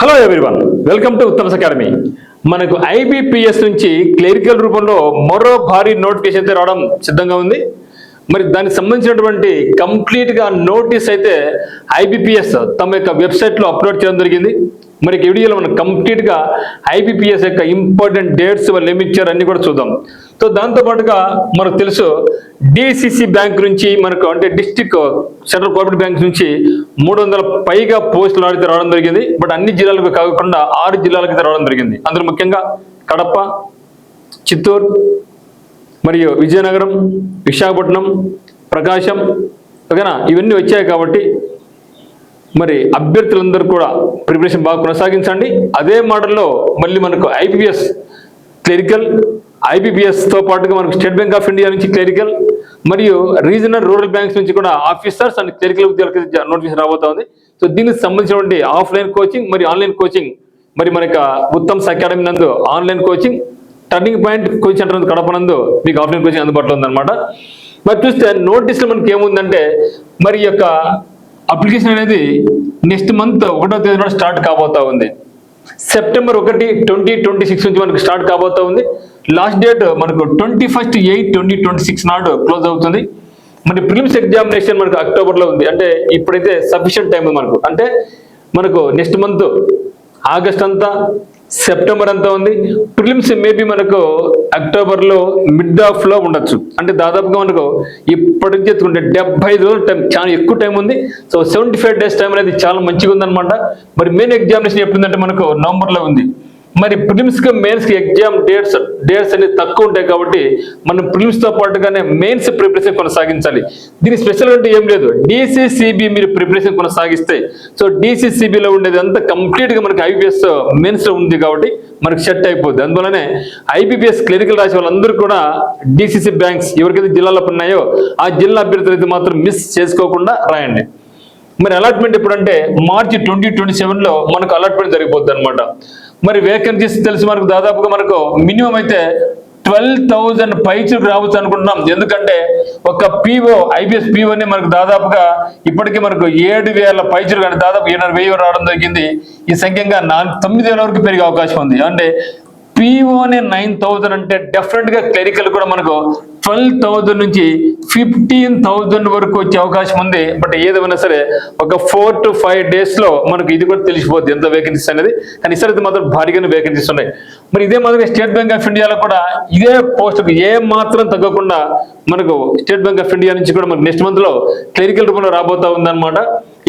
Hello everyone, welcome to Uttam's academy. మనకు IBPS నుంచి clerical రూపంలో మరో భారీ నోటిఫికేషన్ అయితే రావడం సిద్ధంగా ఉంది. మరి దానికి సంబంధించినటువంటి కంప్లీట్గా నోటీస్ అయితే ఐబిపిఎస్ తమ యొక్క వెబ్సైట్లో అప్లోడ్ చేయడం జరిగింది. మరి ఈ వీడియోలో మనం కంప్లీట్గా ఐబిపిఎస్ యొక్క ఇంపార్టెంట్ డేట్స్ వాళ్ళు ఏమి ఇచ్చారు అన్ని కూడా చూద్దాం. సో దాంతోపాటుగా మనకు తెలుసు డిసిసి బ్యాంక్ నుంచి మనకు అంటే డిస్ట్రిక్ట్ సెంట్రల్ కోఆపరేటివ్ బ్యాంక్ నుంచి 300 పైగా పోస్టులు అయితే రావడం జరిగింది. బట్ అన్ని జిల్లాలకు కాకుండా 6 జిల్లాలకు అయితే రావడం జరిగింది. అందులో ముఖ్యంగా కడప, చిత్తూరు, మరియు విజయనగరం, విశాఖపట్నం, ప్రకాశం ఓకేనా, ఇవన్నీ వచ్చాయి. కాబట్టి మరి అభ్యర్థులందరూ కూడా ప్రిపరేషన్ బాగా కొనసాగించండి. అదే మోడల్లో మళ్ళీ మనకు ఐబిపిఎస్ క్లరికల్, ఐబిపిఎస్తో పాటుగా మనకు స్టేట్ బ్యాంక్ ఆఫ్ ఇండియా నుంచి క్లరికల్ మరియు రీజనల్ రూరల్ బ్యాంక్స్ నుంచి కూడా ఆఫీసర్స్ అండ్ క్లరికల్ ఉద్యోగులకి నోటిఫికేషన్ రాబోతోంది. సో దీనికి సంబంధించినటువంటి ఆఫ్లైన్ కోచింగ్ మరియు ఆన్లైన్ కోచింగ్ మరి మన ఉత్తమ్స్ అకాడమీ నందు online coaching, turning point coaching centre Kadapa నందు మీకు ఆఫ్లైన్ కోచింగ్ అందుబాటులో ఉందన్నమాట. మరి చూస్తే నోటీసులో మనకి ఏముందంటే మరి యొక్క అప్లికేషన్ అనేది నెక్స్ట్ మంత్ 1వ తేదీన స్టార్ట్ కాబోతా ఉంది. సెప్టెంబర్ 1, 2026 నుంచి మనకు స్టార్ట్ కాబోతా ఉంది. లాస్ట్ డేట్ మనకు 21/8/2026 నాడు క్లోజ్ అవుతుంది. మరి ప్రిలిమ్స్ ఎగ్జామినేషన్ మనకు అక్టోబర్లో ఉంది. అంటే ఇప్పుడైతే సఫిషియంట్ టైం మనకు, అంటే మనకు నెక్స్ట్ మంత్ ఆగస్ట్ అంతా, సెప్టెంబర్ అంతా ఉంది. ప్రిలిమ్స్ మేబీ మనకు అక్టోబర్లో మిడ్ ఆఫ్ లో ఉండొచ్చు. అంటే దాదాపుగా మనకు ఇప్పటి నుంచి ఎత్తుకుంటే 75 రోజులు టైం, చాలా ఎక్కువ టైం ఉంది. సో 75 డేస్ టైం అనేది చాలా మంచిగా ఉందన్నమాట. మరి మెయిన్ ఎగ్జామినేషన్ ఎప్పుడుందంటే మనకు నవంబర్లో ఉంది. మరి ప్రిలిమ్స్కి మెయిన్స్కి ఎగ్జామ్ డేట్స్ అనేది తక్కువ ఉంటాయి. కాబట్టి మనం ప్రిలిమ్స్తో పాటుగానే మెయిన్స్ ప్రిపరేషన్ కొనసాగించాలి. దీని స్పెషల్ అంటే ఏం లేదు, డిసిసిబి మీరు ప్రిపరేషన్ కొనసాగిస్తే సో డిసిసిబిలో ఉండేది అంతా కంప్లీట్గా మనకి ఐబిపిఎస్ మెయిన్స్లో ఉంది కాబట్టి మనకు సెట్ అయిపోద్ది. అందువల్లనే ఐబిపిఎస్ క్లరికల్ రాసే వాళ్ళందరూ కూడా డిసిసి బ్యాంక్స్ ఎవరికైతే జిల్లాలో ఉన్నాయో ఆ జిల్లా అభ్యర్థులు అయితే మాత్రం మిస్ చేసుకోకుండా రాయండి. మరి అలాట్మెంట్ ఎప్పుడంటే మార్చి 2027లో మనకు అలాట్మెంట్ జరిగిపోద్ది అనమాట. మరి వేకెన్సీస్ తెలిసి మనకు దాదాపుగా మనకు మినిమం అయితే 12,000 పైచులకు రావచ్చు అనుకుంటున్నాం. ఎందుకంటే ఒక పిఓ ఐబిఎస్ పిఓనే మనకు దాదాపుగా ఇప్పటికీ మనకు 7,000 పైచులు కానీ దాదాపు 7,000 రావడం జరిగింది. ఈ సంఖ్యంగా 9,000 వరకు పెరిగే అవకాశం ఉంది. అంటే పిఓనే 9,000 అంటే డెఫినెట్గా క్లరికల్ కూడా మనకు 12,000 నుంచి 15,000 వరకు వచ్చే అవకాశం ఉంది. బట్ ఏదేమైనా సరే ఒక 4 to 5 డేస్లో మనకు ఇది కూడా తెలిసిపోద్ది ఎంత వేకెన్సీస్ అనేది. కానీ ఈసారి మాత్రం భారీగానే వేకెన్సీస్ ఉన్నాయి. మరి ఇదే మాదిరిగా స్టేట్ బ్యాంక్ ఆఫ్ ఇండియాలో కూడా ఇదే పోస్టుకు ఏ మాత్రం తగ్గకుండా మనకు స్టేట్ బ్యాంక్ ఆఫ్ ఇండియా నుంచి కూడా మనకు నెక్స్ట్ మంత్లో క్లరికల్ రూపంలో రాబోతా ఉందన్నమాట.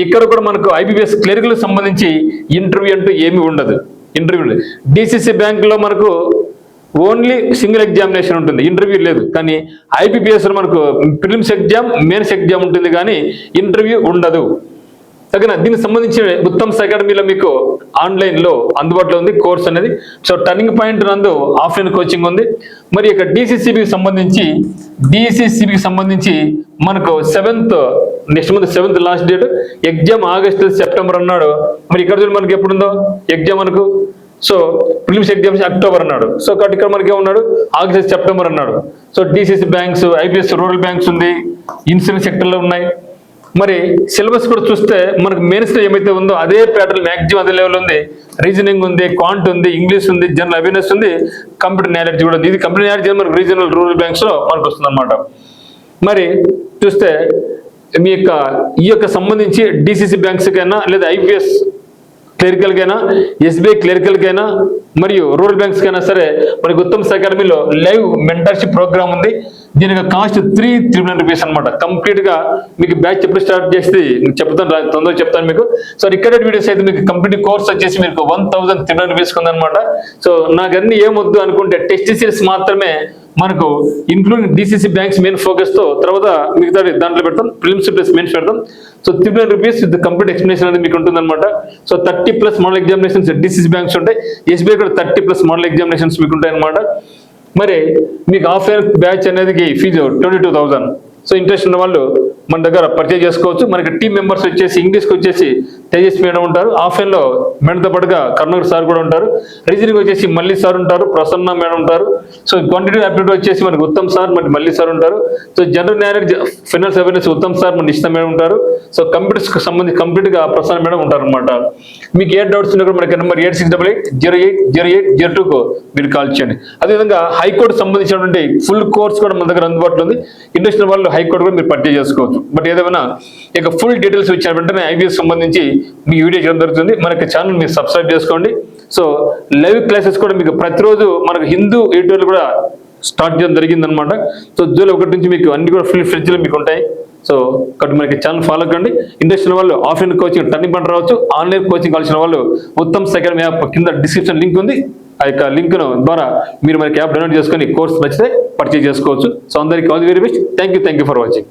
ఇక్కడ కూడా మనకు ఐబిపిఎస్ క్లరికల్ సంబంధించి ఇంటర్వ్యూ అంటూ ఏమీ ఉండదు. ఇంటర్వ్యూ డిసిసి బ్యాంకులో మనకు ఓన్లీ సింగిల్ ఎగ్జామినేషన్ ఉంటుంది, ఇంటర్వ్యూ లేదు. కానీ ఐబిపిఎస్లో మనకు ప్రిలిమ్స్ ఎగ్జామ్, మెయిన్స్ ఎగ్జామ్ ఉంటుంది కానీ ఇంటర్వ్యూ ఉండదు. తగిన దీనికి సంబంధించి ఉత్తమ్స్ అకాడమీలో మీకు ఆన్లైన్లో అందుబాటులో ఉంది కోర్స్ అనేది. సో టర్నింగ్ పాయింట్ నందు ఆఫ్లైన్ కోచింగ్ ఉంది. మరి ఇక డిసిసిబికి సంబంధించి మనకు 7th next month 7th last date, exam August September అన్నాడు. మరి ఇక్కడ మనకి ఎప్పుడుందో ఎగ్జామ్ మనకు, సో ప్రిలిమ్స్ ఎగ్జామ్స్ అక్టోబర్ అన్నాడు. సో కాబట్టి ఇక్కడ మనకి ఏమన్నాడు ఆగస్ట్ సెప్టెంబర్ అన్నాడు. So DCC banks, IBS rural banks ఉంది, ఇన్సూరెన్స్ సెక్టర్లో ఉన్నాయి. మరి సిలబస్ కూడా చూస్తే మనకు మెయిన్స్లో ఏమైతే ఉందో అదే ప్యాటర్న్ మ్యాక్సిమం అదే లెవెల్ ఉంది. రీజనింగ్ ఉంది, క్వాంట్ ఉంది, ఇంగ్లీష్ ఉంది, జనరల్ అవేర్నెస్ ఉంది, కంప్యూటర్ నాలెడ్జ్ కూడా ఉంది. ఇది కంప్యూటర్ నాలెడ్జ్ మనకు రీజనల్ రూరల్ బ్యాంక్స్లో మనకు వస్తుంది అనమాట. మరి చూస్తే ఈ యొక్క సంబంధించి డిసిసి బ్యాంక్స్కైనా లేదా ఐబిఎస్ క్లరికల్కైనా, ఎస్బీఐ క్లరికల్కైనా మరియు రూరల్ బ్యాంక్స్కైనా సరే మనకి ఉత్తమ్స్ అకాడమీలో లైవ్ మెంటర్షిప్ ప్రోగ్రామ్ ఉంది. దీనికి కాస్ట్ 339 రూపీస్ అనమాట. కంప్లీట్గా మీకు బ్యాచ్ ఎప్పుడు స్టార్ట్ చేసి చెప్తాను, తొందరగా చెప్తాను మీకు. సో రికార్డెడ్ వీడియోస్ అయితే మీకు కంప్లీట్ కోర్స్ వచ్చేసి మీకు 1,039 రూపీస్ ఉందన్నమాట. సో నాకు అన్ని ఏమొద్దు అనుకుంటే టెస్ట్ సిరీస్ మాత్రమే మనకు ఇంక్లూడింగ్ డిసిసి బ్యాంక్స్ మెయిన్ ఫోకస్తో తర్వాత మిగతా దాంట్లో పెడతాం, ప్రిలిమ్స్ ప్లస్ మెయిన్స్ పెడతాం. So 39 rupees with complete explanation అనేది మీకు ఉంటుందన్నమాట. So 30+ model examinations DCC banks ఉంటాయి, ఎస్బీఐ కూడా 30+ మోడల్ ఎగ్జామినేషన్స్ మీకు ఉంటాయి అనమాట. మరి మీకు ఆఫ్లైన్ బ్యాచ్ అనేది ఫీజు 22,000, సో ఇంట్రెస్ట్ ఉన్న వాళ్ళు మన దగ్గర పర్చేజ్ చేసుకోవచ్చు. మనకి టీం మెంబర్స్ వచ్చేసి ఇంగ్లీష్కి వచ్చేసి తేజస్ మేడం ఉంటారు, ఆఫ్లైన్లో మేడంతో పాటుగా కర్ణాకర్ సార్ కూడా ఉంటారు, రీజనింగ్ వచ్చేసి మల్లి సార్ ఉంటారు, ప్రసన్న మేడం ఉంటారు. సో క్వాంటిటీ అప్డేట్ వచ్చేసి మనకి ఉత్తమ్ సార్, మరి మల్లి సార్ ఉంటారు. So general knowledge finance awareness Uttam sir, మన నిశ్చిత మేడం ఉంటారు. సో కంప్యూటర్స్కి సంబంధించి కంప్లీట్గా ప్రసన్న మేడం ఉంటారు అనమాట. మీకు ఏ డౌట్స్ ఉన్నా కూడా మనకి నెంబర్ 8688080802కు మీరు కాల్ చేయండి. అదేవిధంగా హైకోర్టు సంబంధించినటువంటి ఫుల్ కోర్స్ కూడా మన దగ్గర అందుబాటులో ఉంది. ఇంట్రెస్ట్ వాళ్ళు హైకోర్టు కూడా మీరు పర్చేజ్ చేసుకోవచ్చు. బట్ ఏదైనా ఇక ఫుల్ డీటెయిల్స్ వచ్చిన వెంటనే ఐబీఎస్ సంబంధించి మీ వీడియో చేయడం జరుగుతుంది. మనకి ఛానల్ మీరు సబ్స్క్రైబ్ చేసుకోండి. సో లైవ్ క్లాసెస్ కూడా మీకు ప్రతిరోజు మనకు హిందూ ఎడిటోర్లు కూడా స్టార్ట్ చేయడం జరిగిందనమాట. సో జూలై 1 నుంచి మీకు అన్ని కూడా ఫుల్ ఫ్రిడ్జ్లు మీకు ఉంటాయి. సో కాబట్టి మనకి ఛానల్ ఫాలో కండి. ఇంట్రెస్ట్ ఉన్న వాళ్ళు ఆఫ్లైన్ కోచింగ్ టర్నింగ్ పాయింట్ రావచ్చు, ఆన్లైన్ కోచింగ్ కావాల్సిన వాళ్ళు ఉత్తమ్ అకాడమీ యాప్ కింద డిస్క్రిప్షన్ లింక్ ఉంది. ఆ యొక్క లింక్ ద్వారా మీరు మనకి యాప్ డౌన్లోడ్ చేసుకొని కోర్స్ నచ్చితే పర్చేజ్ చేసుకోవచ్చు. సో అందరికీ all the very best. Thank you for watching.